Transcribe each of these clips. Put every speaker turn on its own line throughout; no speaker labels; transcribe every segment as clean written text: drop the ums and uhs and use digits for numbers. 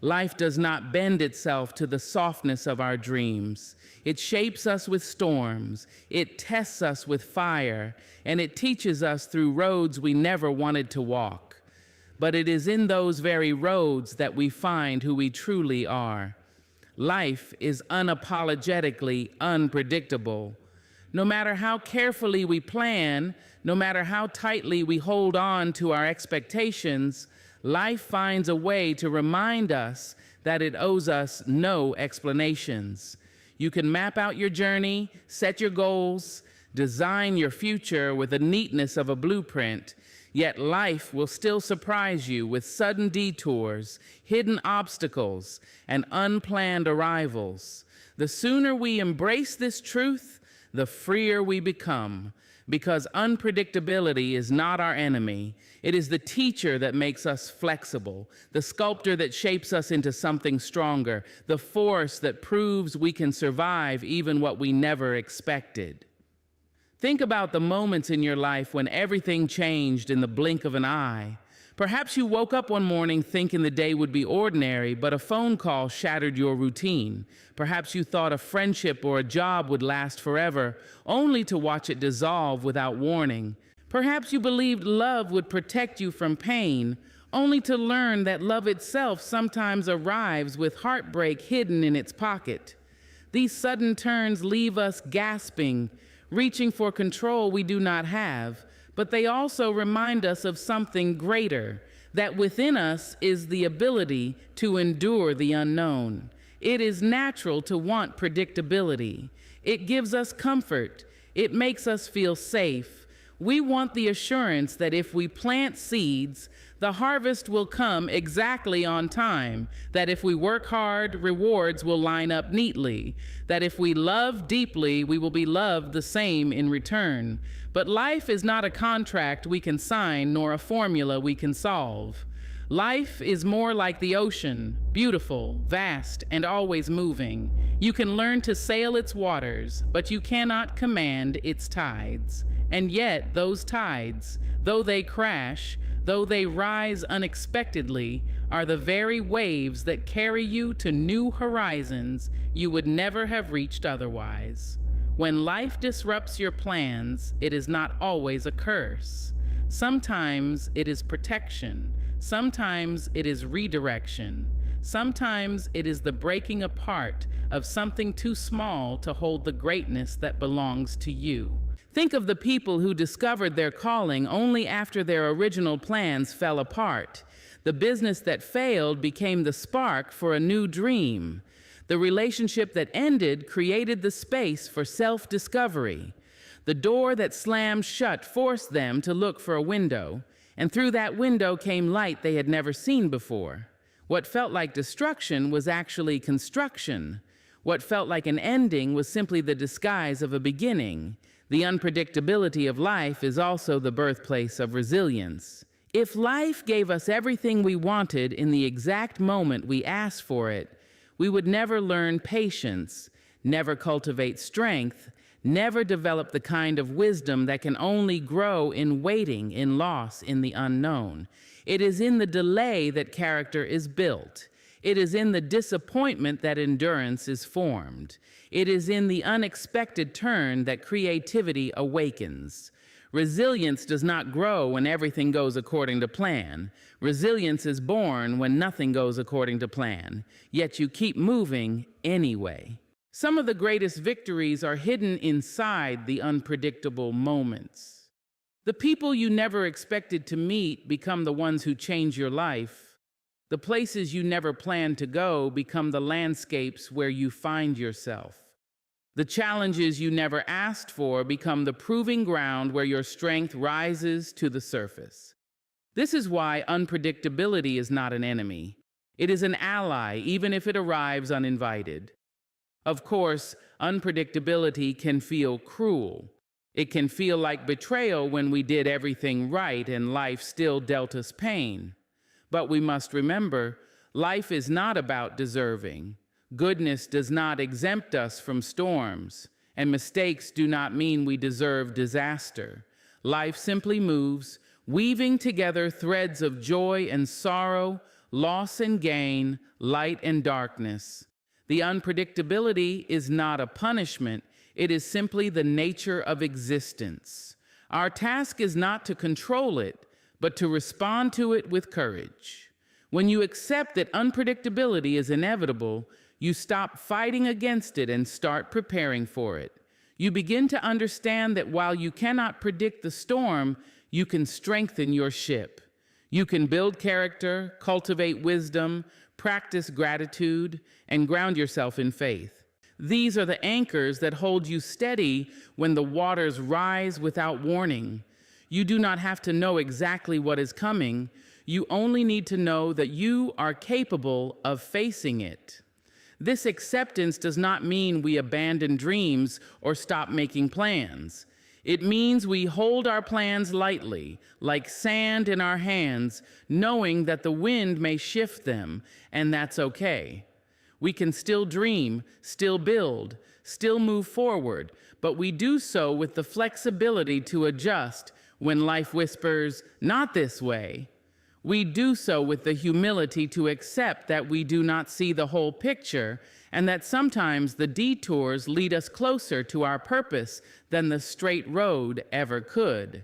Life does not bend itself to the softness of our dreams. It shapes us with storms, it tests us with fire, and it teaches us through roads we never wanted to walk. But it is in those very roads that we find who we truly are. Life is unapologetically unpredictable. No matter how carefully we plan, no matter how tightly we hold on to our expectations, life finds a way to remind us that it owes us no explanations. You can map out your journey, set your goals, design your future with the neatness of a blueprint, yet life will still surprise you with sudden detours, hidden obstacles, and unplanned arrivals. The sooner we embrace this truth, the freer we become, because unpredictability is not our enemy. It is the teacher that makes us flexible, the sculptor that shapes us into something stronger, the force that proves we can survive even what we never expected. Think about the moments in your life when everything changed in the blink of an eye. Perhaps you woke up one morning thinking the day would be ordinary, but a phone call shattered your routine. Perhaps you thought a friendship or a job would last forever, only to watch it dissolve without warning. Perhaps you believed love would protect you from pain, only to learn that love itself sometimes arrives with heartbreak hidden in its pocket. These sudden turns leave us gasping, reaching for control we do not have, but they also remind us of something greater, that within us is the ability to endure the unknown. It is natural to want predictability. It gives us comfort. It makes us feel safe. We want the assurance that if we plant seeds, the harvest will come exactly on time, that if we work hard, rewards will line up neatly, that if we love deeply, we will be loved the same in return. But life is not a contract we can sign, nor a formula we can solve. Life is more like the ocean, beautiful, vast, and always moving. You can learn to sail its waters, but you cannot command its tides. And yet, those tides, though they crash, though they rise unexpectedly, are the very waves that carry you to new horizons you would never have reached otherwise. When life disrupts your plans, it is not always a curse. Sometimes it is protection. Sometimes it is redirection. Sometimes it is the breaking apart of something too small to hold the greatness that belongs to you. Think of the people who discovered their calling only after their original plans fell apart. The business that failed became the spark for a new dream. The relationship that ended created the space for self-discovery. The door that slammed shut forced them to look for a window, and through that window came light they had never seen before. What felt like destruction was actually construction. What felt like an ending was simply the disguise of a beginning. The unpredictability of life is also the birthplace of resilience. If life gave us everything we wanted in the exact moment we asked for it, we would never learn patience, never cultivate strength, never develop the kind of wisdom that can only grow in waiting, in loss, in the unknown. It is in the delay that character is built. It is in the disappointment that endurance is formed. It is in the unexpected turn that creativity awakens. Resilience does not grow when everything goes according to plan. Resilience is born when nothing goes according to plan, yet you keep moving anyway. Some of the greatest victories are hidden inside the unpredictable moments. The people you never expected to meet become the ones who change your life. The places you never planned to go become the landscapes where you find yourself. The challenges you never asked for become the proving ground where your strength rises to the surface. This is why unpredictability is not an enemy. It is an ally, even if it arrives uninvited. Of course, unpredictability can feel cruel. It can feel like betrayal when we did everything right and life still dealt us pain. But we must remember, life is not about deserving. Goodness does not exempt us from storms, and mistakes do not mean we deserve disaster. Life simply moves, weaving together threads of joy and sorrow, loss and gain, light and darkness. The unpredictability is not a punishment, it is simply the nature of existence. Our task is not to control it, but to respond to it with courage. When you accept that unpredictability is inevitable, you stop fighting against it and start preparing for it. You begin to understand that while you cannot predict the storm, you can strengthen your ship. You can build character, cultivate wisdom, practice gratitude, and ground yourself in faith. These are the anchors that hold you steady when the waters rise without warning. You do not have to know exactly what is coming. You only need to know that you are capable of facing it. This acceptance does not mean we abandon dreams or stop making plans. It means we hold our plans lightly, like sand in our hands, knowing that the wind may shift them, and that's okay. We can still dream, still build, still move forward, but we do so with the flexibility to adjust when life whispers, "Not this way." We do so with the humility to accept that we do not see the whole picture and that sometimes the detours lead us closer to our purpose than the straight road ever could.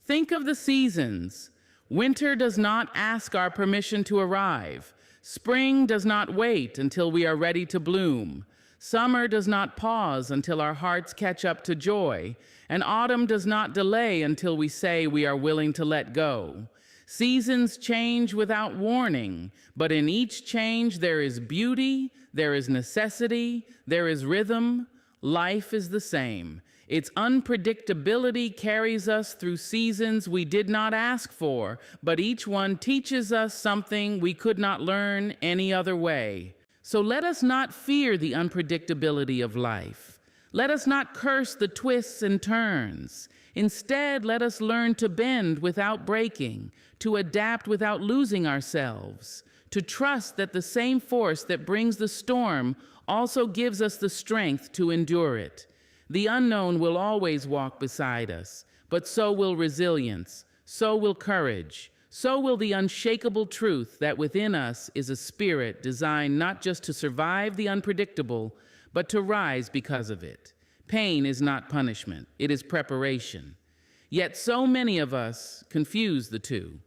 Think of the seasons. Winter does not ask our permission to arrive. Spring does not wait until we are ready to bloom. Summer does not pause until our hearts catch up to joy. And autumn does not delay until we say we are willing to let go. Seasons change without warning, but in each change there is beauty, there is necessity, there is rhythm. Life is the same. Its unpredictability carries us through seasons we did not ask for, but each one teaches us something we could not learn any other way. So let us not fear the unpredictability of life. Let us not curse the twists and turns. Instead, let us learn to bend without breaking, to adapt without losing ourselves, to trust that the same force that brings the storm also gives us the strength to endure it. The unknown will always walk beside us, but so will resilience, so will courage, so will the unshakable truth that within us is a spirit designed not just to survive the unpredictable, but to rise because of it. Pain is not punishment, it is preparation. Yet so many of us confuse the two.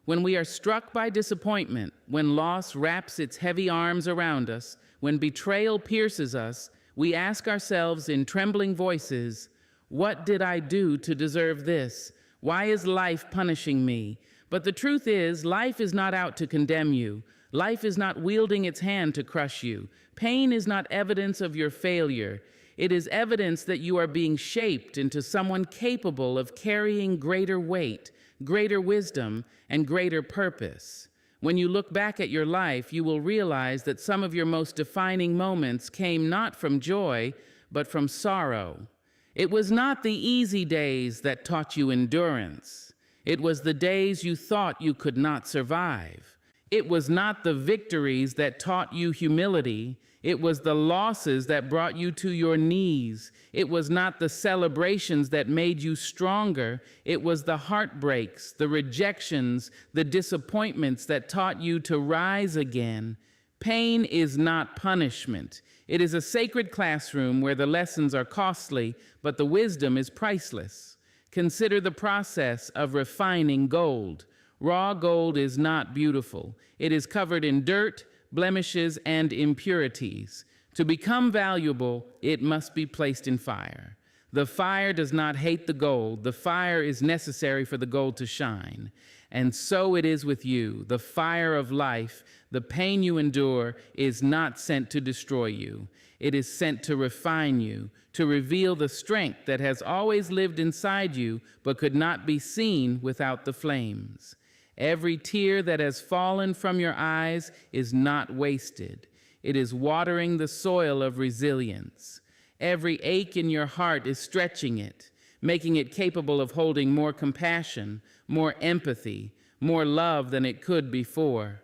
When we are struck by disappointment, when loss wraps its heavy arms around us, when betrayal pierces us, we ask ourselves in trembling voices, "What did I do to deserve this? Why is life punishing me?" But the truth is, life is not out to condemn you. Life is not wielding its hand to crush you. Pain is not evidence of your failure. It is evidence that you are being shaped into someone capable of carrying greater weight, greater wisdom, and greater purpose. When you look back at your life, you will realize that some of your most defining moments came not from joy, but from sorrow. It was not the easy days that taught you endurance. It was the days you thought you could not survive. It was not the victories that taught you humility. It was the losses that brought you to your knees. It was not the celebrations that made you stronger. It was the heartbreaks, the rejections, the disappointments that taught you to rise again. Pain is not punishment. It is a sacred classroom where the lessons are costly, but the wisdom is priceless. Consider the process of refining gold. Raw gold is not beautiful. It is covered in dirt, blemishes, and impurities. To become valuable, it must be placed in fire. The fire does not hate the gold. The fire is necessary for the gold to shine. And so it is with you. The fire of life, the pain you endure, is not sent to destroy you. It is sent to refine you, to reveal the strength that has always lived inside you, but could not be seen without the flames. Every tear that has fallen from your eyes is not wasted. It is watering the soil of resilience. Every ache in your heart is stretching it, making it capable of holding more compassion, more empathy, more love than it could before.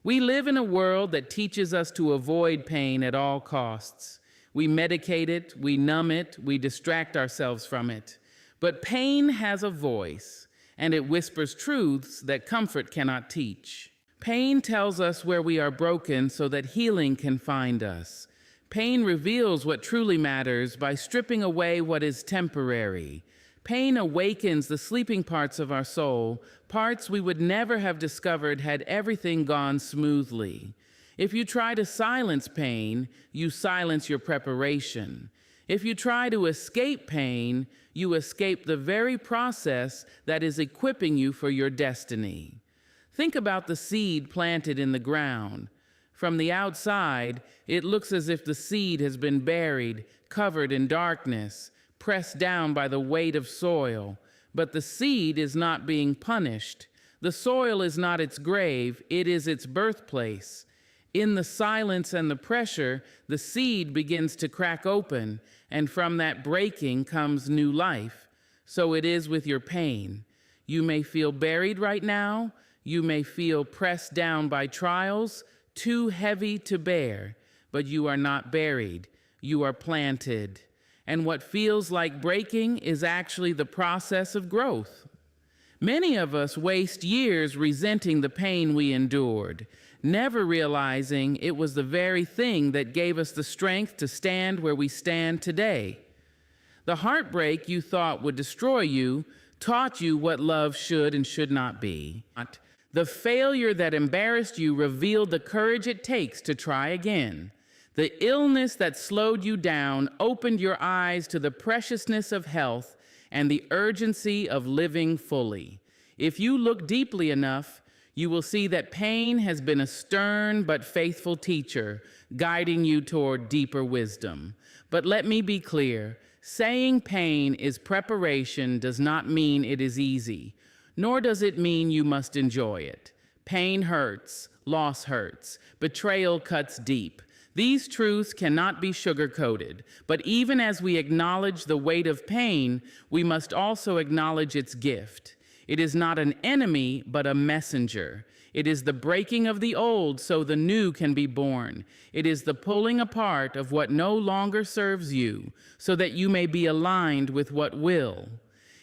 We live in a world that teaches us to avoid pain at all costs. We medicate it, we numb it, we distract ourselves from it. But pain has a voice, and it whispers truths that comfort cannot teach. Pain tells us where we are broken so that healing can find us. Pain reveals what truly matters by stripping away what is temporary. Pain awakens the sleeping parts of our soul, parts we would never have discovered had everything gone smoothly. If you try to silence pain, you silence your preparation. If you try to escape pain, you escape the very process that is equipping you for your destiny. Think about the seed planted in the ground. From the outside, it looks as if the seed has been buried, covered in darkness, pressed down by the weight of soil. But the seed is not being punished. The soil is not its grave, it is its birthplace. In the silence and the pressure, the seed begins to crack open, and from that breaking comes new life. So it is with your pain. You may feel buried right now. You may feel pressed down by trials, too heavy to bear, but you are not buried. You are planted. And what feels like breaking is actually the process of growth. Many of us waste years resenting the pain we endured, never realizing it was the very thing that gave us the strength to stand where we stand today. The heartbreak you thought would destroy you taught you what love should and should not be. The failure that embarrassed you revealed the courage it takes to try again. The illness that slowed you down opened your eyes to the preciousness of health and the urgency of living fully. If you look deeply enough, you will see that pain has been a stern but faithful teacher, guiding you toward deeper wisdom. But let me be clear, saying pain is preparation does not mean it is easy, nor does it mean you must enjoy it. Pain hurts, loss hurts, betrayal cuts deep. These truths cannot be sugar-coated, but even as we acknowledge the weight of pain, we must also acknowledge its gift. It is not an enemy, but a messenger. It is the breaking of the old so the new can be born. It is the pulling apart of what no longer serves you so that you may be aligned with what will.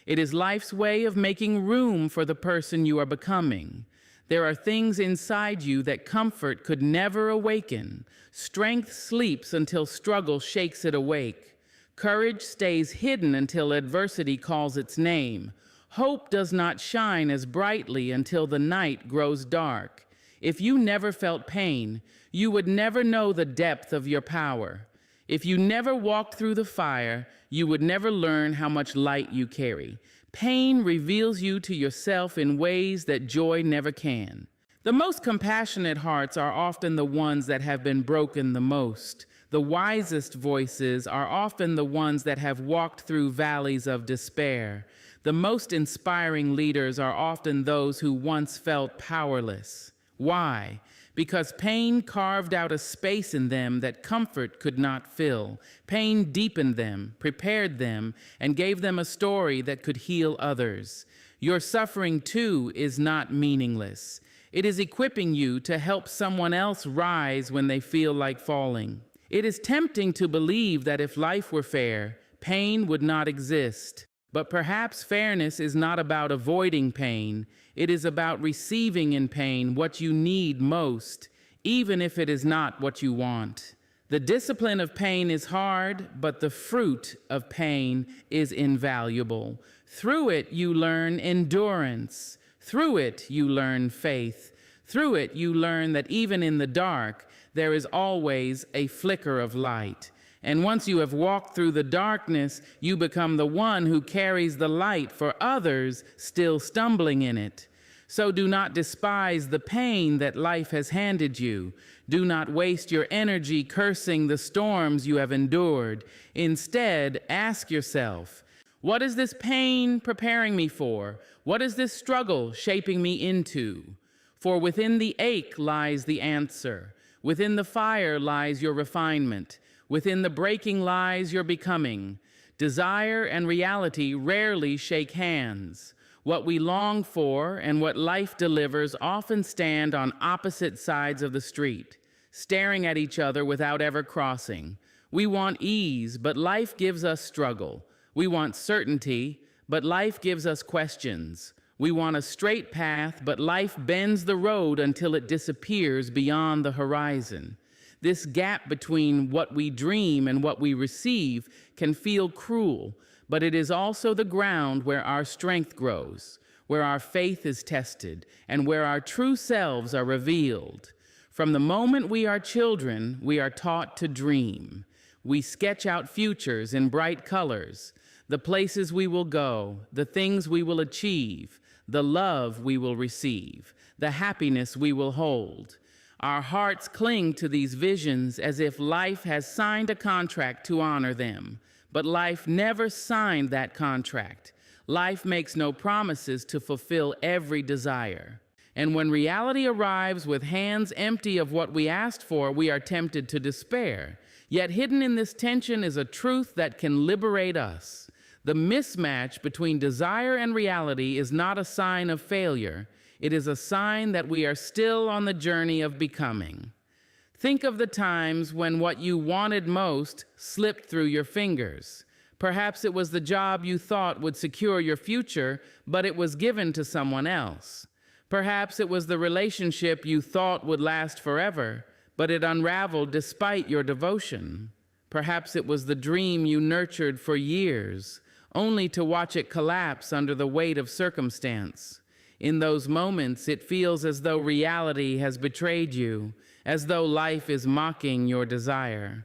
It is life's way of making room for the person you are becoming. There are things inside you that comfort could never awaken. Strength sleeps until struggle shakes it awake. Courage stays hidden until adversity calls its name. Hope does not shine as brightly until the night grows dark. If you never felt pain, you would never know the depth of your power. If you never walked through the fire, you would never learn how much light you carry. Pain reveals you to yourself in ways that joy never can. The most compassionate hearts are often the ones that have been broken the most. The wisest voices are often the ones that have walked through valleys of despair. The most inspiring leaders are often those who once felt powerless. Why? Because pain carved out a space in them that comfort could not fill. Pain deepened them, prepared them, and gave them a story that could heal others. Your suffering, too, is not meaningless. It is equipping you to help someone else rise when they feel like falling. It is tempting to believe that if life were fair, pain would not exist. But perhaps fairness is not about avoiding pain. It is about receiving in pain what you need most, even if it is not what you want. The discipline of pain is hard, but the fruit of pain is invaluable. Through it, you learn endurance. Through it, you learn faith. Through it, you learn that even in the dark, there is always a flicker of light. And once you have walked through the darkness, you become the one who carries the light for others still stumbling in it. So do not despise the pain that life has handed you. Do not waste your energy cursing the storms you have endured. Instead, ask yourself, what is this pain preparing me for? What is this struggle shaping me into? For within the ache lies the answer. Within the fire lies your refinement. Within the breaking lies your becoming. Desire and reality rarely shake hands. What we long for and what life delivers often stand on opposite sides of the street, staring at each other without ever crossing. We want ease, but life gives us struggle. We want certainty, but life gives us questions. We want a straight path, but life bends the road until it disappears beyond the horizon. This gap between what we dream and what we receive can feel cruel, but it is also the ground where our strength grows, where our faith is tested, and where our true selves are revealed. From the moment we are children, we are taught to dream. We sketch out futures in bright colors, the places we will go, the things we will achieve, the love we will receive, the happiness we will hold. Our hearts cling to these visions as if life has signed a contract to honor them. But life never signed that contract. Life makes no promises to fulfill every desire. And when reality arrives with hands empty of what we asked for, we are tempted to despair. Yet hidden in this tension is a truth that can liberate us. The mismatch between desire and reality is not a sign of failure. It is a sign that we are still on the journey of becoming. Think of the times when what you wanted most slipped through your fingers. Perhaps it was the job you thought would secure your future, but it was given to someone else. Perhaps it was the relationship you thought would last forever, but it unraveled despite your devotion. Perhaps it was the dream you nurtured for years, only to watch it collapse under the weight of circumstance. In those moments, it feels as though reality has betrayed you, as though life is mocking your desire.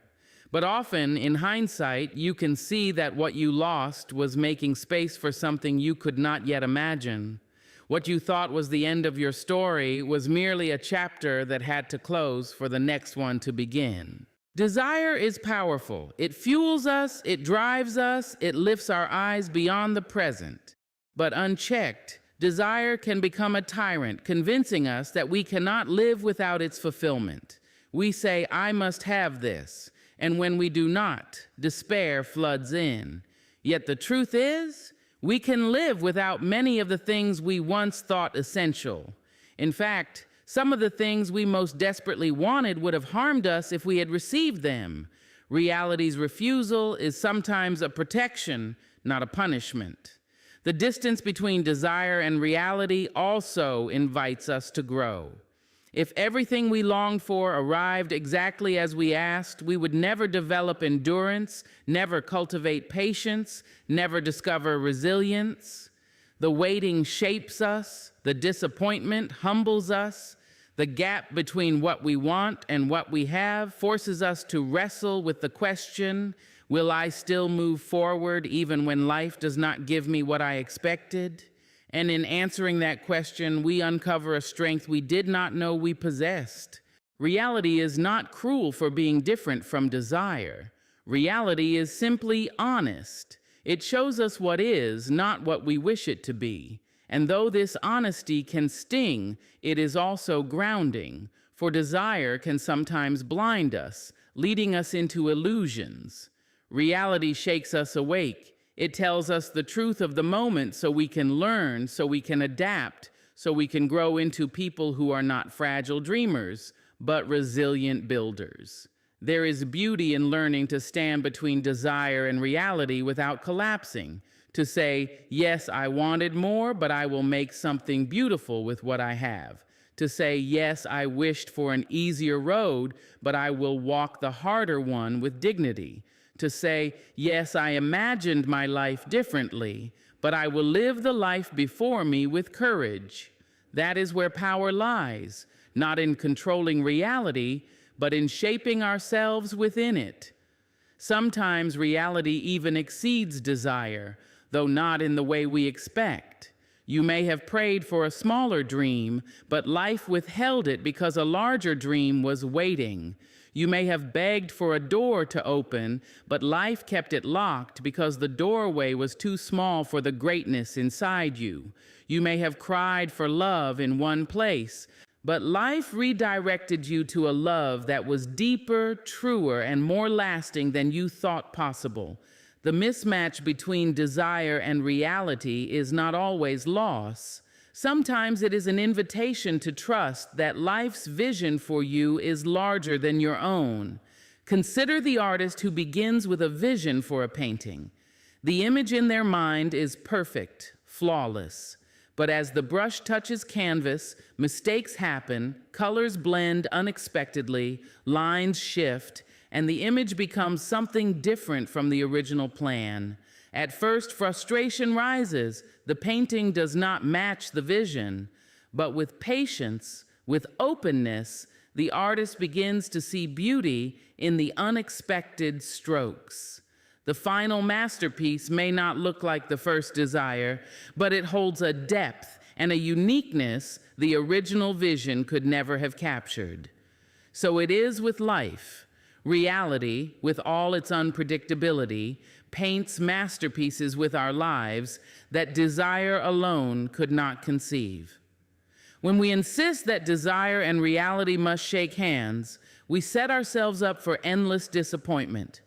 But often, in hindsight, you can see that what you lost was making space for something you could not yet imagine. What you thought was the end of your story was merely a chapter that had to close for the next one to begin. Desire is powerful. It fuels us, it drives us, it lifts our eyes beyond the present. But unchecked, desire can become a tyrant, convincing us that we cannot live without its fulfillment. We say, "I must have this," and when we do not, despair floods in. Yet the truth is, we can live without many of the things we once thought essential. In fact, some of the things we most desperately wanted would have harmed us if we had received them. Reality's refusal is sometimes a protection, not a punishment. The distance between desire and reality also invites us to grow. If everything we longed for arrived exactly as we asked, we would never develop endurance, never cultivate patience, never discover resilience. The waiting shapes us, the disappointment humbles us, the gap between what we want and what we have forces us to wrestle with the question, will I still move forward even when life does not give me what I expected? And in answering that question, we uncover a strength we did not know we possessed. Reality is not cruel for being different from desire. Reality is simply honest. It shows us what is, not what we wish it to be. And though this honesty can sting, it is also grounding, for desire can sometimes blind us, leading us into illusions. Reality shakes us awake. It tells us the truth of the moment so we can learn, so we can adapt, so we can grow into people who are not fragile dreamers, but resilient builders. There is beauty in learning to stand between desire and reality without collapsing, to say, yes, I wanted more, but I will make something beautiful with what I have. To say, yes, I wished for an easier road, but I will walk the harder one with dignity. To say, yes, I imagined my life differently, but I will live the life before me with courage. That is where power lies, not in controlling reality, but in shaping ourselves within it. Sometimes reality even exceeds desire, though not in the way we expect. You may have prayed for a smaller dream, but life withheld it because a larger dream was waiting. You may have begged for a door to open, but life kept it locked because the doorway was too small for the greatness inside you. You may have cried for love in one place, but life redirected you to a love that was deeper, truer, and more lasting than you thought possible. The mismatch between desire and reality is not always loss. Sometimes it is an invitation to trust that life's vision for you is larger than your own. Consider the artist who begins with a vision for a painting. The image in their mind is perfect, flawless. But as the brush touches canvas, mistakes happen, colors blend unexpectedly, lines shift, and the image becomes something different from the original plan. At first, frustration rises. The painting does not match the vision. But with patience, with openness, the artist begins to see beauty in the unexpected strokes. The final masterpiece may not look like the first desire, but it holds a depth and a uniqueness the original vision could never have captured. So it is with life. Reality, with all its unpredictability, paints masterpieces with our lives that desire alone could not conceive. When we insist that desire and reality must shake hands, we set ourselves up for endless disappointment.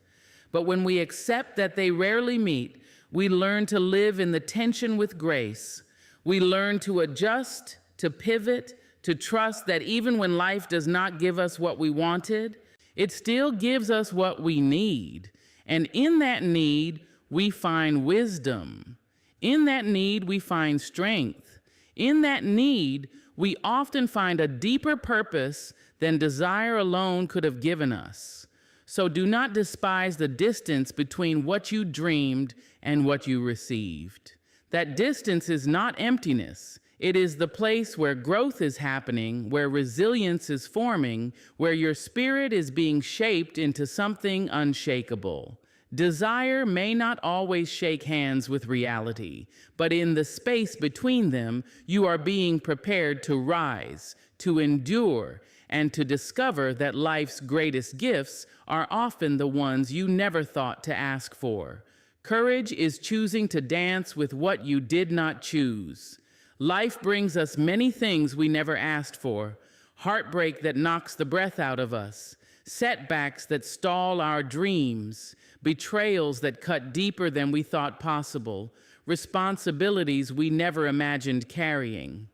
But when we accept that they rarely meet, we learn to live in the tension with grace. We learn to adjust, to pivot, to trust that even when life does not give us what we wanted, it still gives us what we need. And in that need, we find wisdom. In that need, we find strength. In that need, we often find a deeper purpose than desire alone could have given us. So do not despise the distance between what you dreamed and what you received. That distance is not emptiness. It is the place where growth is happening, where resilience is forming, where your spirit is being shaped into something unshakable. Desire may not always shake hands with reality, but in the space between them, you are being prepared to rise, to endure, and to discover that life's greatest gifts are often the ones you never thought to ask for. Courage is choosing to dance with what you did not choose. Life brings us many things we never asked for, heartbreak that knocks the breath out of us, setbacks that stall our dreams, betrayals that cut deeper than we thought possible, responsibilities we never imagined carrying.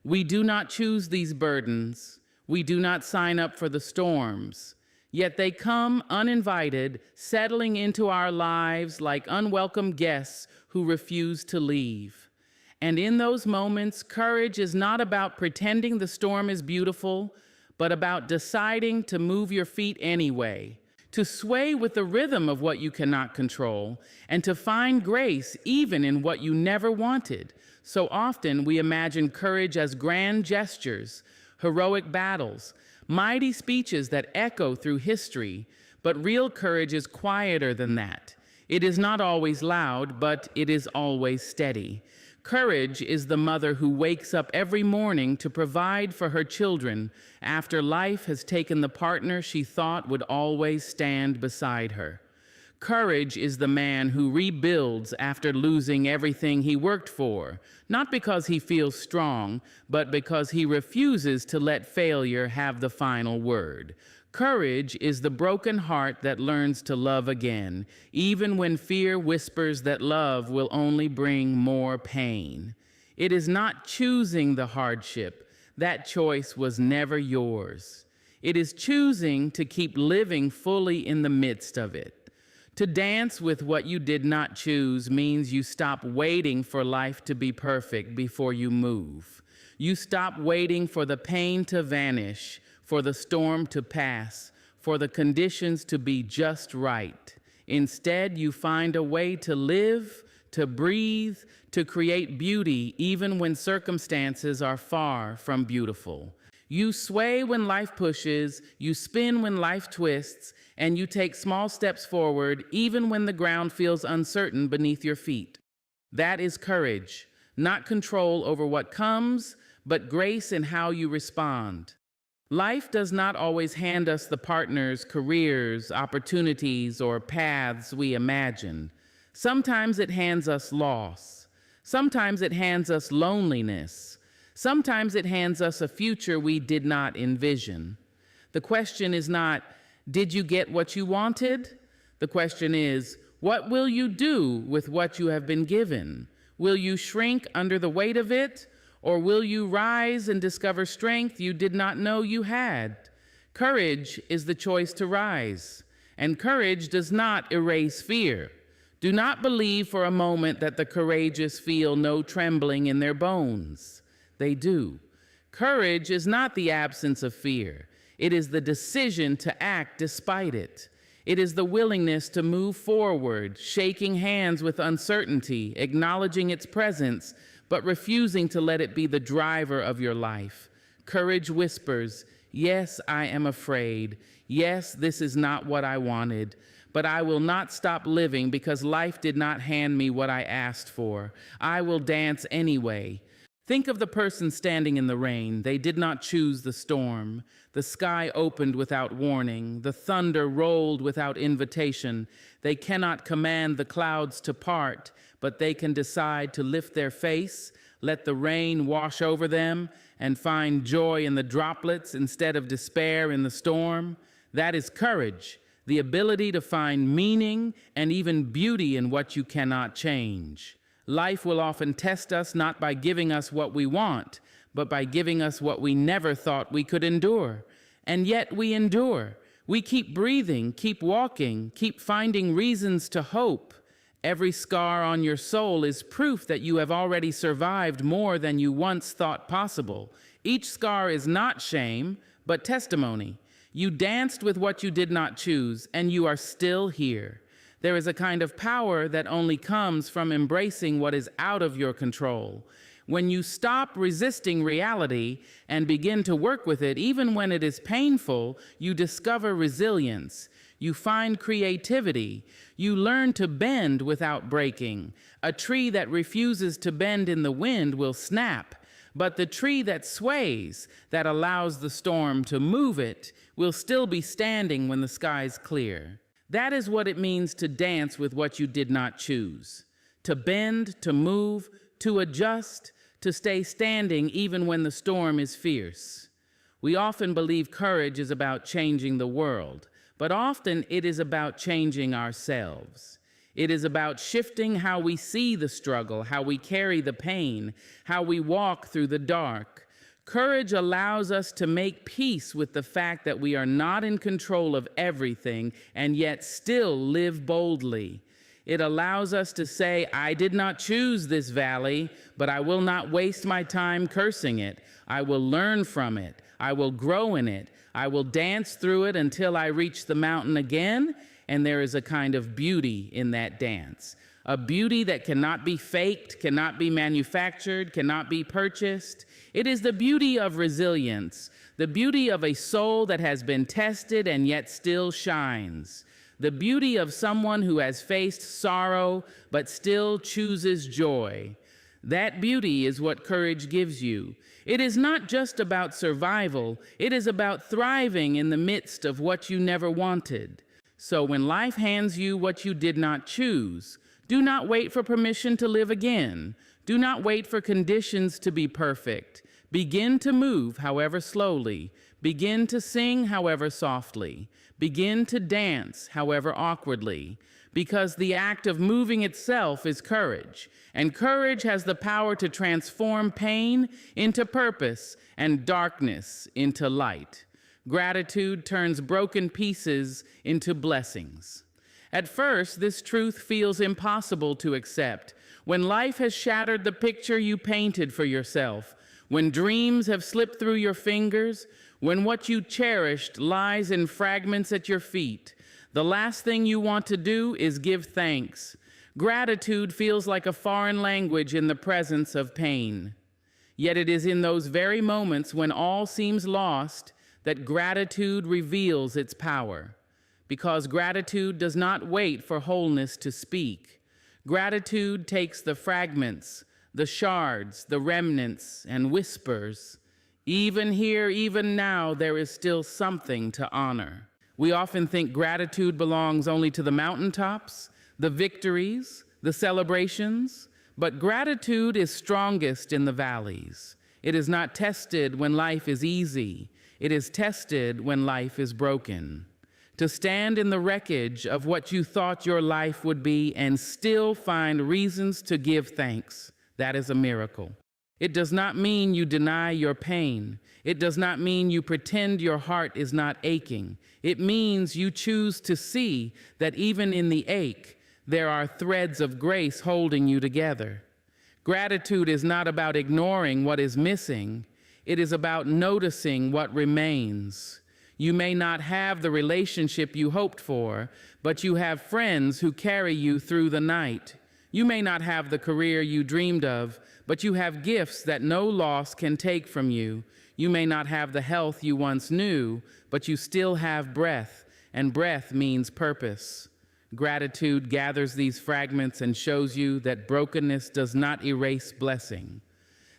We do not choose these burdens. We do not sign up for the storms. Yet they come uninvited, settling into our lives like unwelcome guests who refuse to leave. And in those moments, courage is not about pretending the storm is beautiful, but about deciding to move your feet anyway, to sway with the rhythm of what you cannot control, and to find grace even in what you never wanted. So often we imagine courage as grand gestures, heroic battles, mighty speeches that echo through history, but real courage is quieter than that. It is not always loud, but it is always steady. Courage is the mother who wakes up every morning to provide for her children after life has taken the partner she thought would always stand beside her. Courage is the man who rebuilds after losing everything he worked for, not because he feels strong, but because he refuses to let failure have the final word. Courage is the broken heart that learns to love again, even when fear whispers that love will only bring more pain. It is not choosing the hardship. That choice was never yours. It is choosing to keep living fully in the midst of it. To dance with what you did not choose means you stop waiting for life to be perfect before you move. You stop waiting for the pain to vanish, for the storm to pass, for the conditions to be just right. Instead, you find a way to live, to breathe, to create beauty even when circumstances are far from beautiful. You sway when life pushes, you spin when life twists, and you take small steps forward even when the ground feels uncertain beneath your feet. That is courage, not control over what comes, but grace in how you respond. Life does not always hand us the partners, careers, opportunities, or paths we imagine. Sometimes it hands us loss. Sometimes it hands us loneliness. Sometimes it hands us a future we did not envision. The question is not, did you get what you wanted? The question is, what will you do with what you have been given? Will you shrink under the weight of it? Or will you rise and discover strength you did not know you had? Courage is the choice to rise, and courage does not erase fear. Do not believe for a moment that the courageous feel no trembling in their bones. They do. Courage is not the absence of fear. It is the decision to act despite it. It is the willingness to move forward, shaking hands with uncertainty, acknowledging its presence, but refusing to let it be the driver of your life. Courage whispers, "Yes, I am afraid. Yes, this is not what I wanted. But I will not stop living because life did not hand me what I asked for. I will dance anyway." Think of the person standing in the rain. They did not choose the storm. The sky opened without warning. The thunder rolled without invitation. They cannot command the clouds to part, but they can decide to lift their face, let the rain wash over them, and find joy in the droplets instead of despair in the storm. That is courage, the ability to find meaning and even beauty in what you cannot change. Life will often test us not by giving us what we want, but by giving us what we never thought we could endure. And yet we endure. We keep breathing, keep walking, keep finding reasons to hope. Every scar on your soul is proof that you have already survived more than you once thought possible. Each scar is not shame, but testimony. You danced with what you did not choose, and you are still here. There is a kind of power that only comes from embracing what is out of your control. When you stop resisting reality and begin to work with it, even when it is painful, you discover resilience. You find creativity. You learn to bend without breaking. A tree that refuses to bend in the wind will snap, but the tree that sways, that allows the storm to move it, will still be standing when the sky's clear. That is what it means to dance with what you did not choose. To bend, to move, to adjust, to stay standing even when the storm is fierce. We often believe courage is about changing the world, but often it is about changing ourselves. It is about shifting how we see the struggle, how we carry the pain, how we walk through the dark. Courage allows us to make peace with the fact that we are not in control of everything and yet still live boldly. It allows us to say, "I did not choose this valley, but I will not waste my time cursing it. I will learn from it. I will grow in it. I will dance through it until I reach the mountain again," and there is a kind of beauty in that dance. A beauty that cannot be faked, cannot be manufactured, cannot be purchased. It is the beauty of resilience, the beauty of a soul that has been tested and yet still shines, the beauty of someone who has faced sorrow but still chooses joy. That beauty is what courage gives you. It is not just about survival, it is about thriving in the midst of what you never wanted. So when life hands you what you did not choose, do not wait for permission to live again. Do not wait for conditions to be perfect. Begin to move, however slowly. Begin to sing, however softly. Begin to dance, however awkwardly. Because the act of moving itself is courage, and courage has the power to transform pain into purpose and darkness into light. Gratitude turns broken pieces into blessings. At first, this truth feels impossible to accept. When life has shattered the picture you painted for yourself, when dreams have slipped through your fingers, when what you cherished lies in fragments at your feet, the last thing you want to do is give thanks. Gratitude feels like a foreign language in the presence of pain. Yet it is in those very moments when all seems lost that gratitude reveals its power. Because gratitude does not wait for wholeness to speak. Gratitude takes the fragments, the shards, the remnants, and whispers, "Even here, even now, there is still something to honor." We often think gratitude belongs only to the mountaintops, the victories, the celebrations, but gratitude is strongest in the valleys. It is not tested when life is easy. It is tested when life is broken. To stand in the wreckage of what you thought your life would be and still find reasons to give thanks, that is a miracle. It does not mean you deny your pain. It does not mean you pretend your heart is not aching. It means you choose to see that even in the ache, There are threads of grace holding you together. Gratitude is not about ignoring what is missing. It is about noticing what remains. You may not have the relationship you hoped for, but you have friends who carry you through the night. You may not have the career you dreamed of, but you have gifts that no loss can take from you. You may not have the health you once knew, but you still have breath, and breath means purpose. Gratitude gathers these fragments and shows you that brokenness does not erase blessing.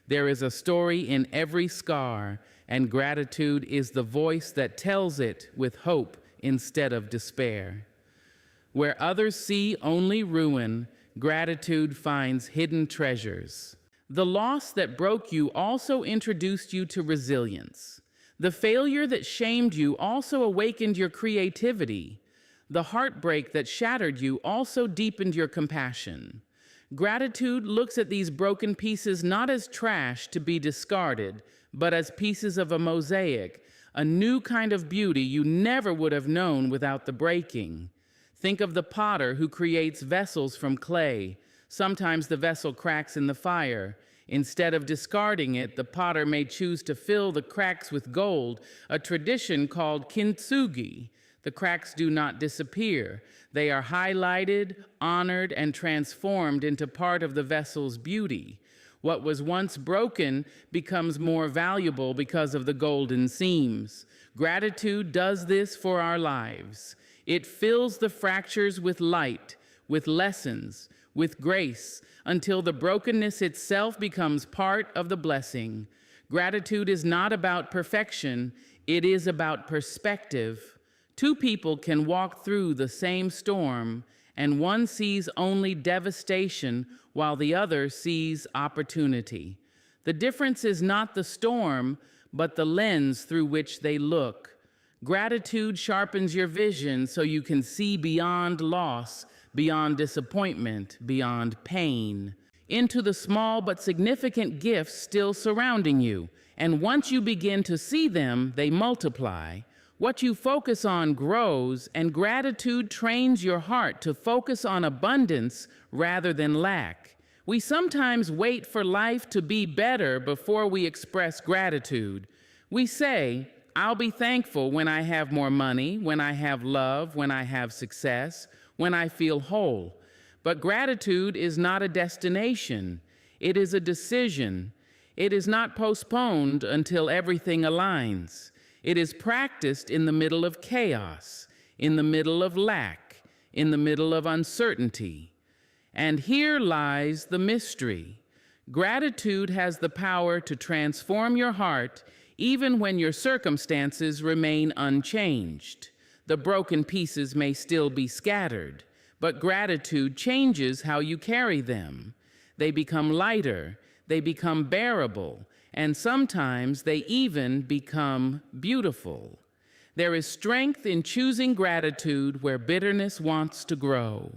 There is a story in every scar, and gratitude is the voice that tells it with hope instead of despair. Where others see only ruin, gratitude finds hidden treasures. The loss that broke you also introduced you to resilience. The failure that shamed you also awakened your creativity. The heartbreak that shattered you also deepened your compassion. Gratitude looks at these broken pieces not as trash to be discarded, but as pieces of a mosaic, a new kind of beauty you never would have known without the breaking. Think of the potter who creates vessels from clay. Sometimes the vessel cracks in the fire. Instead of discarding it, the potter may choose to fill the cracks with gold, a tradition called kintsugi. The cracks do not disappear. They are highlighted, honored, and transformed into part of the vessel's beauty. What was once broken becomes more valuable because of the golden seams. Gratitude does this for our lives. It fills the fractures with light, with lessons, with grace, until the brokenness itself becomes part of the blessing. Gratitude is not about perfection, it is about perspective. Two people can walk through the same storm, and one sees only devastation while the other sees opportunity. The difference is not the storm, but the lens through which they look. Gratitude sharpens your vision so you can see beyond loss, beyond disappointment, beyond pain, into the small but significant gifts still surrounding you. And once you begin to see them, they multiply. What you focus on grows, and gratitude trains your heart to focus on abundance rather than lack. We sometimes wait for life to be better before we express gratitude. We say, I'll be thankful when I have more money, when I have love, when I have success, when I feel whole. But gratitude is not a destination. It is a decision. It is not postponed until everything aligns. It is practiced in the middle of chaos, in the middle of lack, in the middle of uncertainty. And here lies the mystery. Gratitude has the power to transform your heart even when your circumstances remain unchanged. The broken pieces may still be scattered, but gratitude changes how you carry them. They become lighter, they become bearable, and sometimes they even become beautiful. There is strength in choosing gratitude where bitterness wants to grow.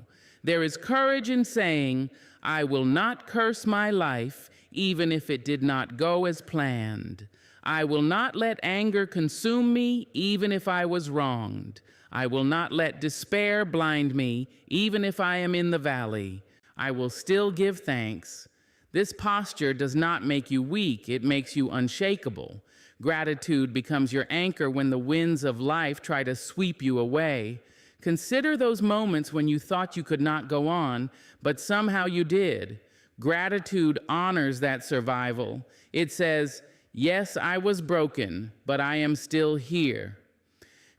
There is courage in saying, I will not curse my life even if it did not go as planned. I will not let anger consume me even if I was wronged. I will not let despair blind me even if I am in the valley. I will still give thanks. This posture does not make you weak, it makes you unshakable. Gratitude becomes your anchor when the winds of life try to sweep you away. Consider those moments when you thought you could not go on, but somehow you did. Gratitude honors that survival. It says, yes, I was broken, but I am still here.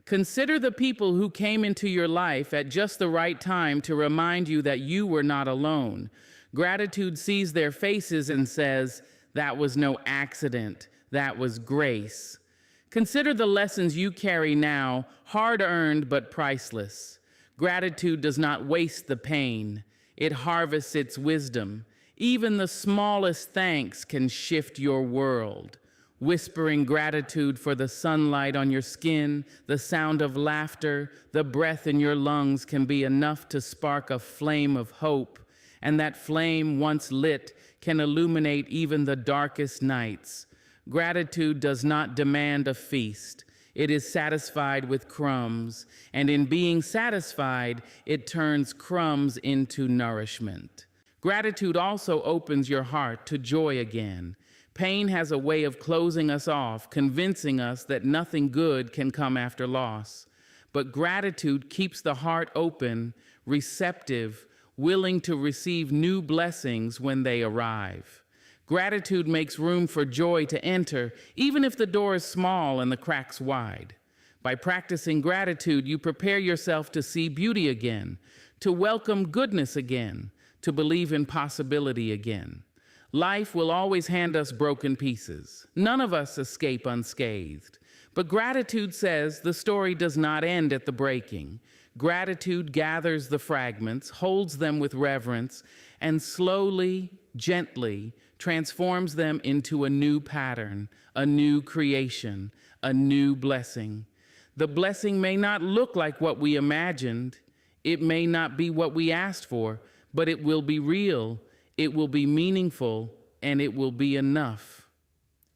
Consider the people who came into your life at just the right time to remind you that you were not alone. Gratitude sees their faces and says, that was no accident, that was grace. Consider the lessons you carry now, hard-earned but priceless. Gratitude does not waste the pain. It harvests its wisdom. Even the smallest thanks can shift your world. Whispering gratitude for the sunlight on your skin, the sound of laughter, the breath in your lungs can be enough to spark a flame of hope. And that flame, once lit, can illuminate even the darkest nights. Gratitude does not demand a feast. It is satisfied with crumbs, and in being satisfied, it turns crumbs into nourishment. Gratitude also opens your heart to joy again. Pain has a way of closing us off, convincing us that nothing good can come after loss. But gratitude keeps the heart open, receptive, willing to receive new blessings when they arrive. Gratitude makes room for joy to enter, even if the door is small and the cracks wide. By practicing gratitude, you prepare yourself to see beauty again, to welcome goodness again, to believe in possibility again. Life will always hand us broken pieces. None of us escape unscathed. But gratitude says the story does not end at the breaking. Gratitude gathers the fragments, holds them with reverence, and slowly, gently transforms them into a new pattern, a new creation, a new blessing. The blessing may not look like what we imagined. It may not be what we asked for, but it will be real, it will be meaningful, and it will be enough.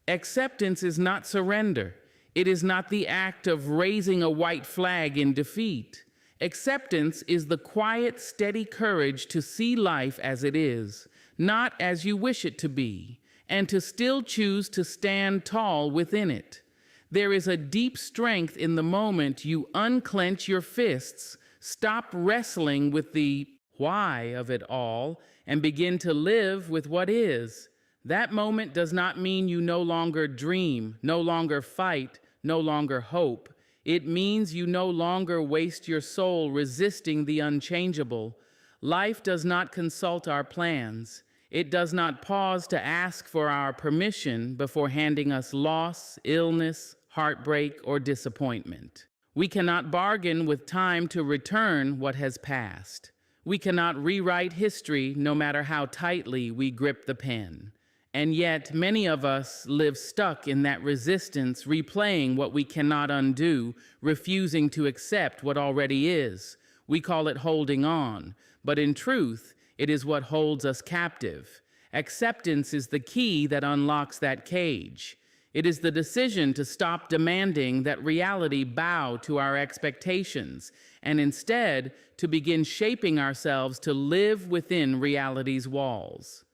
Acceptance is not surrender. It is not the act of raising a white flag in defeat. Acceptance is the quiet, steady courage to see life as it is, not as you wish it to be, and to still choose to stand tall within it. There is a deep strength in the moment you unclench your fists, stop wrestling with the why of it all, and begin to live with what is. That moment does not mean you no longer dream, no longer fight, no longer hope. It means you no longer waste your soul resisting the unchangeable. Life does not consult our plans. It does not pause to ask for our permission before handing us loss, illness, heartbreak, or disappointment. We cannot bargain with time to return what has passed. We cannot rewrite history no matter how tightly we grip the pen. And yet, many of us live stuck in that resistance, replaying what we cannot undo, refusing to accept what already is. We call it holding on, but in truth, it is what holds us captive. Acceptance is the key that unlocks that cage. It is the decision to stop demanding that reality bow to our expectations, and instead to begin shaping ourselves to live within reality's walls.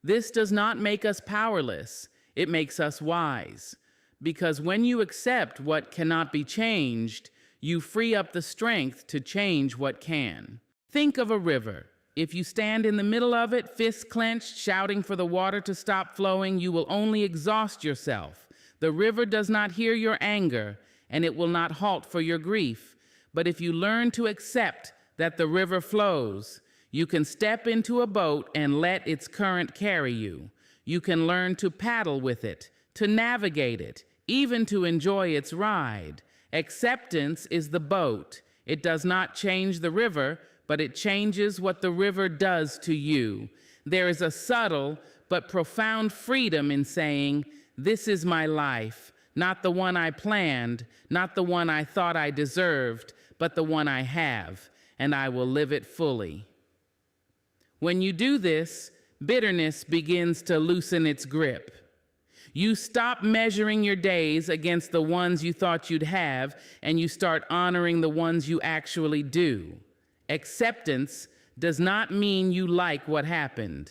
This does not make us powerless, it makes us wise. Because when you accept what cannot be changed, you free up the strength to change what can. Think of a river. If you stand in the middle of it, fists clenched, shouting for the water to stop flowing, you will only exhaust yourself. The river does not hear your anger, and it will not halt for your grief. But if you learn to accept that the river flows, you can step into a boat and let its current carry you. You can learn to paddle with it, to navigate it, even to enjoy its ride. Acceptance is the boat. It does not change the river, but it changes what the river does to you. There is a subtle but profound freedom in saying, "This is my life, not the one I planned, not the one I thought I deserved, but the one I have, and I will live it fully." When you do this, bitterness begins to loosen its grip. You stop measuring your days against the ones you thought you'd have, and you start honoring the ones you actually do. Acceptance does not mean you like what happened.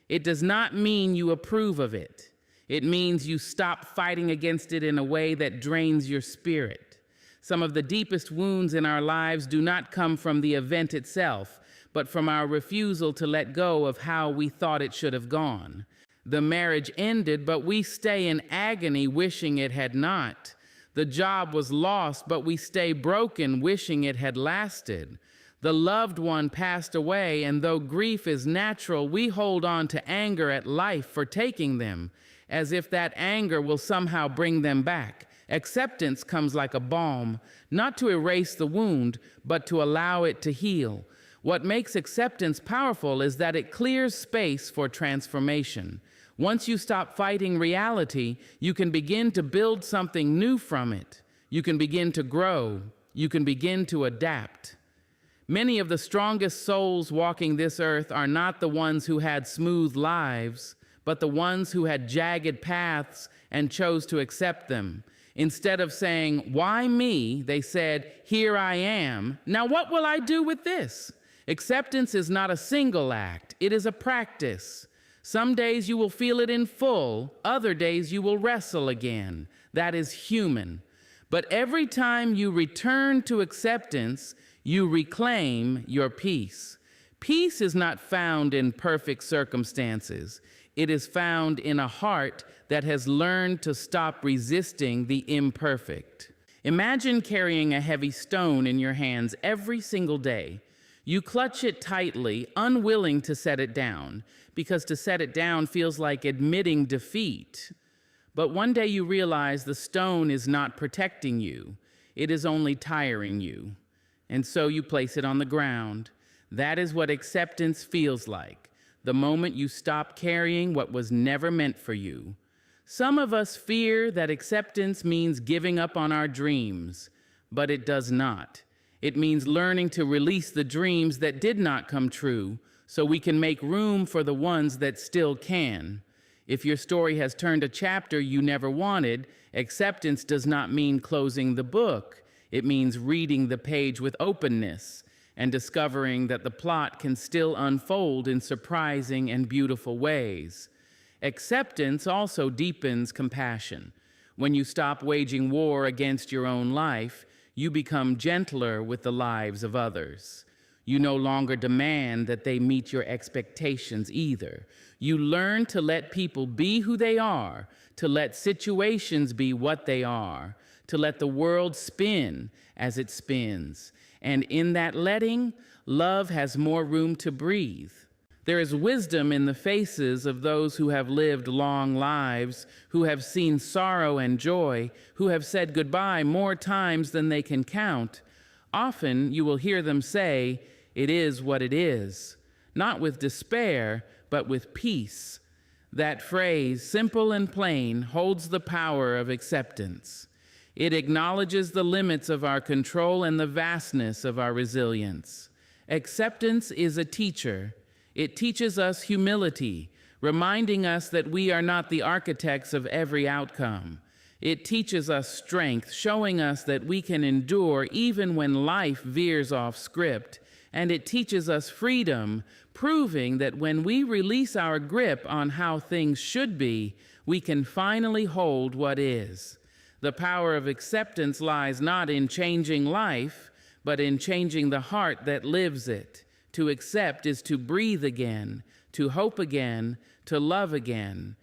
It does not mean you approve of it. It means you stop fighting against it in a way that drains your spirit. Some of the deepest wounds in our lives do not come from the event itself, but from our refusal to let go of how we thought it should have gone. The marriage ended, but we stay in agony wishing it had not. The job was lost, but we stay broken wishing it had lasted. The loved one passed away, and though grief is natural, we hold on to anger at life for taking them, as if that anger will somehow bring them back. Acceptance comes like a balm, not to erase the wound, but to allow it to heal. What makes acceptance powerful is that it clears space for transformation. Once you stop fighting reality, you can begin to build something new from it. You can begin to grow. You can begin to adapt. Many of the strongest souls walking this earth are not the ones who had smooth lives, but the ones who had jagged paths and chose to accept them. Instead of saying, "Why me?" they said, "Here I am. Now what will I do with this?" Acceptance is not a single act, it is a practice. Some days you will feel it in full, other days you will wrestle again. That is human. But every time you return to acceptance, you reclaim your peace. Peace is not found in perfect circumstances. It is found in a heart that has learned to stop resisting the imperfect. Imagine carrying a heavy stone in your hands every single day. You clutch it tightly, unwilling to set it down, because to set it down feels like admitting defeat. But one day you realize the stone is not protecting you. It is only tiring you. And so you place it on the ground. That is what acceptance feels like, the moment you stop carrying what was never meant for you. Some of us fear that acceptance means giving up on our dreams, but it does not. It means learning to release the dreams that did not come true so we can make room for the ones that still can. If your story has turned a chapter you never wanted, acceptance does not mean closing the book. It means reading the page with openness and discovering that the plot can still unfold in surprising and beautiful ways. Acceptance also deepens compassion. When you stop waging war against your own life, you become gentler with the lives of others. You no longer demand that they meet your expectations either. You learn to let people be who they are, to let situations be what they are, to let the world spin as it spins. And in that letting, love has more room to breathe. There is wisdom in the faces of those who have lived long lives, who have seen sorrow and joy, who have said goodbye more times than they can count. Often you will hear them say, "It is what it is," not with despair, but with peace. That phrase, simple and plain, holds the power of acceptance. It acknowledges the limits of our control and the vastness of our resilience. Acceptance is a teacher. It teaches us humility, reminding us that we are not the architects of every outcome. It teaches us strength, showing us that we can endure even when life veers off script. And it teaches us freedom, proving that when we release our grip on how things should be, we can finally hold what is. The power of acceptance lies not in changing life, but in changing the heart that lives it. To accept is to breathe again, to hope again, to love again.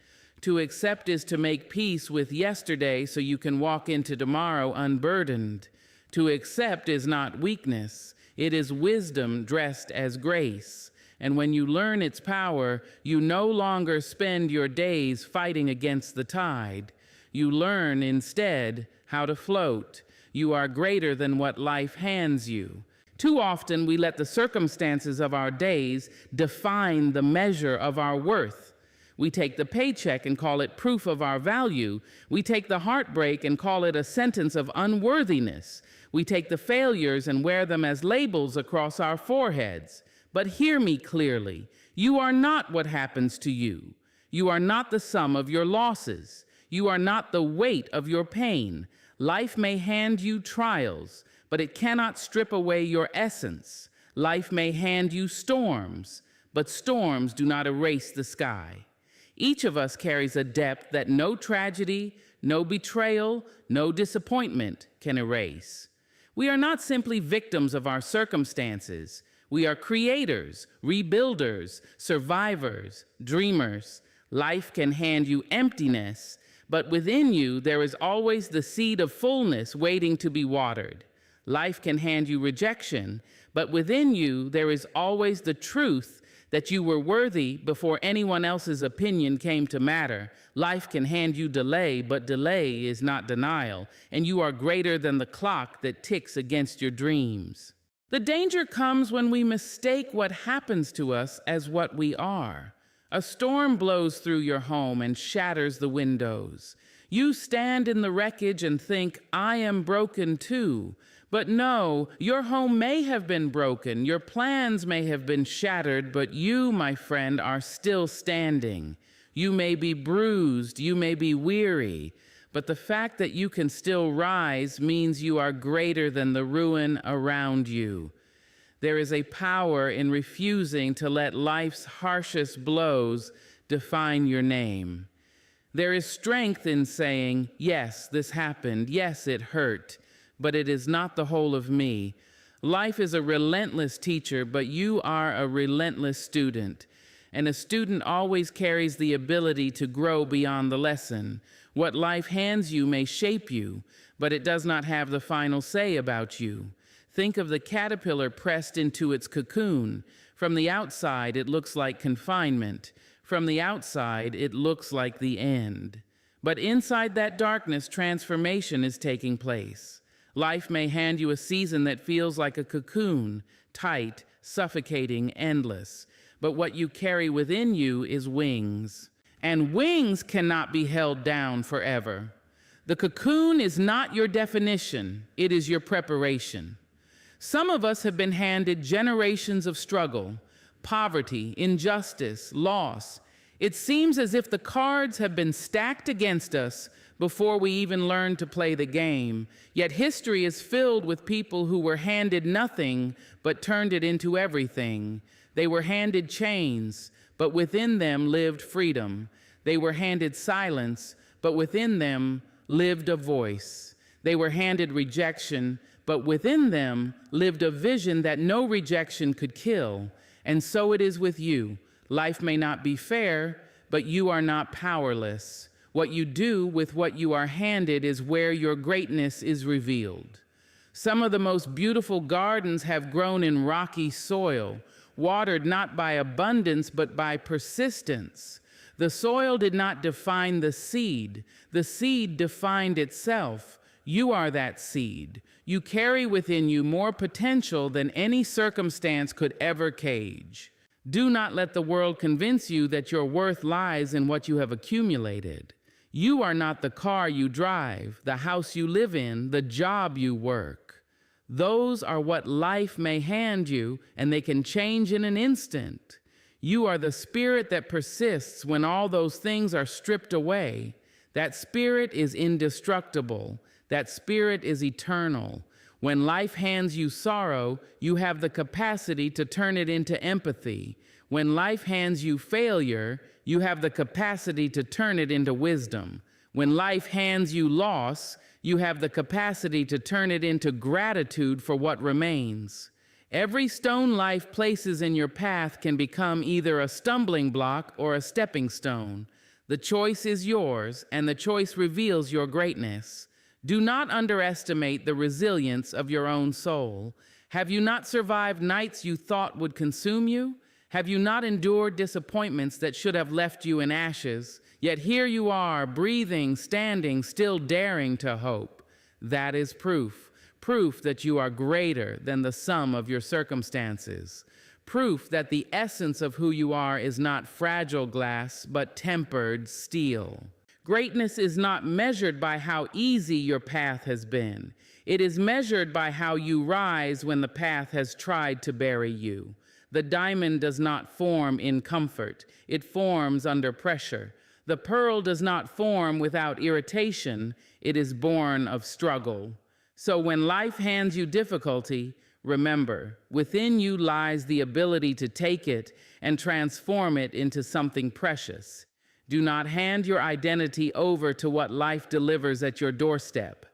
To accept is to make peace with yesterday so you can walk into tomorrow unburdened. To accept is not weakness. It is wisdom dressed as grace. And when you learn its power, you no longer spend your days fighting against the tide. You learn instead how to float. You are greater than what life hands you. Too often we let the circumstances of our days define the measure of our worth. We take the paycheck and call it proof of our value. We take the heartbreak and call it a sentence of unworthiness. We take the failures and wear them as labels across our foreheads. But hear me clearly. You are not what happens to you. You are not the sum of your losses. You are not the weight of your pain. Life may hand you trials, but it cannot strip away your essence. Life may hand you storms, but storms do not erase the sky. Each of us carries a depth that no tragedy, no betrayal, no disappointment can erase. We are not simply victims of our circumstances. We are creators, rebuilders, survivors, dreamers. Life can hand you emptiness, but within you there is always the seed of fullness waiting to be watered. Life can hand you rejection, but within you there is always the truth that you were worthy before anyone else's opinion came to matter. Life can hand you delay, but delay is not denial, and you are greater than the clock that ticks against your dreams. The danger comes when we mistake what happens to us as what we are. A storm blows through your home and shatters the windows. You stand in the wreckage and think, "I am broken too." But no, your home may have been broken, your plans may have been shattered, but you, my friend, are still standing. You may be bruised, you may be weary, But the fact that you can still rise means you are greater than the ruin around you. There is a power in refusing to let life's harshest blows define your name. There is strength in saying, yes, this happened, yes, it hurt, but it is not the whole of me. Life is a relentless teacher, but you are a relentless student. And a student always carries the ability to grow beyond the lesson. What life hands you may shape you, but it does not have the final say about you. Think of the caterpillar pressed into its cocoon. From the outside, it looks like confinement. From the outside, it looks like the end. But inside that darkness, transformation is taking place. Life may hand you a season that feels like a cocoon, tight, suffocating, endless. But what you carry within you is wings. And wings cannot be held down forever. The cocoon is not your definition, it is your preparation. Some of us have been handed generations of struggle, poverty, injustice, loss. It seems as if the cards have been stacked against us before we even learned to play the game. Yet history is filled with people who were handed nothing but turned it into everything. They were handed chains, but within them lived freedom. They were handed silence, but within them lived a voice. They were handed rejection, but within them lived a vision that no rejection could kill. And so it is with you. Life may not be fair, but you are not powerless. What you do with what you are handed is where your greatness is revealed. Some of the most beautiful gardens have grown in rocky soil, watered not by abundance, but by persistence. The soil did not define the seed defined itself. You are that seed. You carry within you more potential than any circumstance could ever cage. Do not let the world convince you that your worth lies in what you have accumulated. You are not the car you drive, the house you live in, the job you work. Those are what life may hand you, and they can change in an instant. You are the spirit that persists when all those things are stripped away. That spirit is indestructible. That spirit is eternal. When life hands you sorrow, you have the capacity to turn it into empathy. When life hands you failure, you have the capacity to turn it into wisdom. When life hands you loss, you have the capacity to turn it into gratitude for what remains. Every stone life places in your path can become either a stumbling block or a stepping stone. The choice is yours, and the choice reveals your greatness. Do not underestimate the resilience of your own soul. Have you not survived nights you thought would consume you? Have you not endured disappointments that should have left you in ashes? Yet here you are, breathing, standing, still daring to hope. That is proof that you are greater than the sum of your circumstances. Proof that the essence of who you are is not fragile glass, but tempered steel. Greatness is not measured by how easy your path has been. It is measured by how you rise when the path has tried to bury you. The diamond does not form in comfort. It forms under pressure. The pearl does not form without irritation. It is born of struggle. So when life hands you difficulty, remember, within you lies the ability to take it and transform it into something precious. Do not hand your identity over to what life delivers at your doorstep.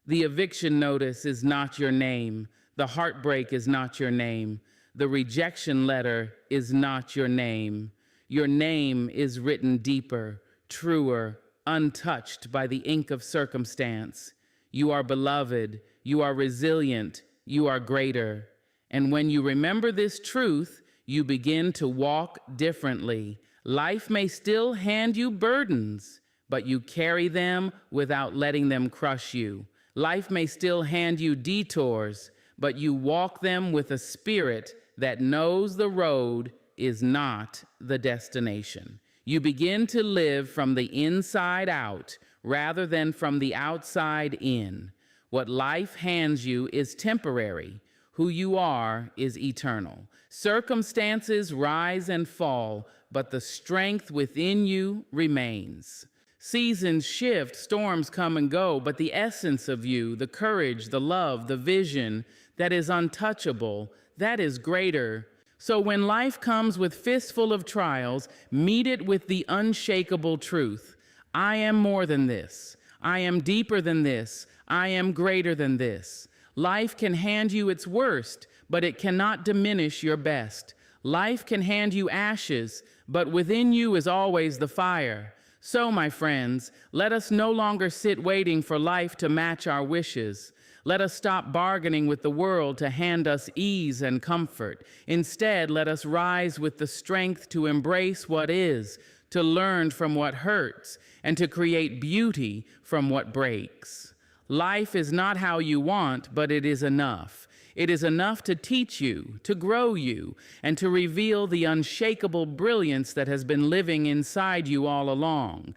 The eviction notice is not your name. The heartbreak is not your name. The rejection letter is not your name. Your name is written deeper, truer, untouched by the ink of circumstance. You are beloved, you are resilient, you are greater. And when you remember this truth, you begin to walk differently. Life may still hand you burdens, but you carry them without letting them crush you. Life may still hand you detours, but you walk them with a spirit that knows the road is not the destination. You begin to live from the inside out rather than from the outside in. What life hands you is temporary. Who you are is eternal. Circumstances rise and fall, but the strength within you remains. Seasons shift, storms come and go, but the essence of you, the courage, the love, the vision that is untouchable, that is greater. So when life comes with fistful of trials, meet it with the unshakable truth. I am more than this. I am deeper than this. I am greater than this. Life can hand you its worst, but it cannot diminish your best. Life can hand you ashes, but within you is always the fire. So, my friends, let us no longer sit waiting for life to match our wishes. Let us stop bargaining with the world to hand us ease and comfort. Instead, let us rise with the strength to embrace what is, to learn from what hurts, and to create beauty from what breaks. Life is not how you want, but it is enough. It is enough to teach you, to grow you, and to reveal the unshakable brilliance that has been living inside you all along.